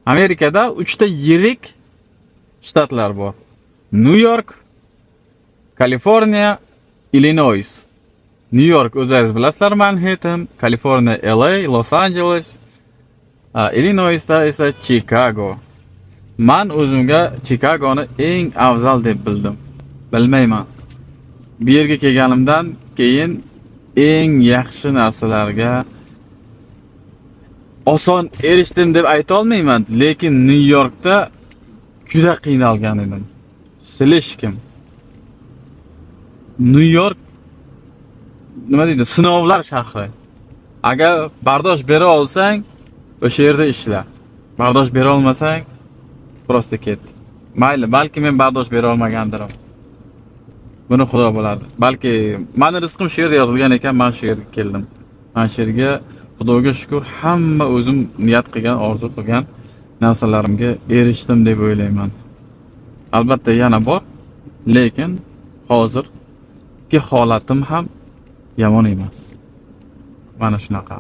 Amerikada 3 ta yirik shtatlar bor. New York, Kaliforniya, Illinois. New York o'zingiz bilasizlar, Manhattan, Kaliforniya LA, Los Angeles, Illinoisda esa Chicago. Men o'zimga Chicagoni eng afzal deb bildim. Bilmayman. Bu yerga kelganimdan keyin eng yaxshi narsalarga oson erishdim deb ayta olmayman, lekin New Yorkda juda qiynalgan edim. Silishkim. New York nima deydi? Sinovlar shahri. Agar bardosh bera olsang, o'sha yerda ishla. Bardosh bera olmasang, prosta ket. Mayli, balki men bardosh bera olmagandirim. Buni Xudo biladi. Balki meni rizqim shu yerda yozilgan ekan, men shu yerga keldim. Men shu yerga Xudoga shukr, hamma o'zim niyat qilgan, orzu qilgan narsalarimga erishdim deb o'ylayman. Albatta yana bor, lekin hozirgi holatim ham yomon emas. Mana shunaqa.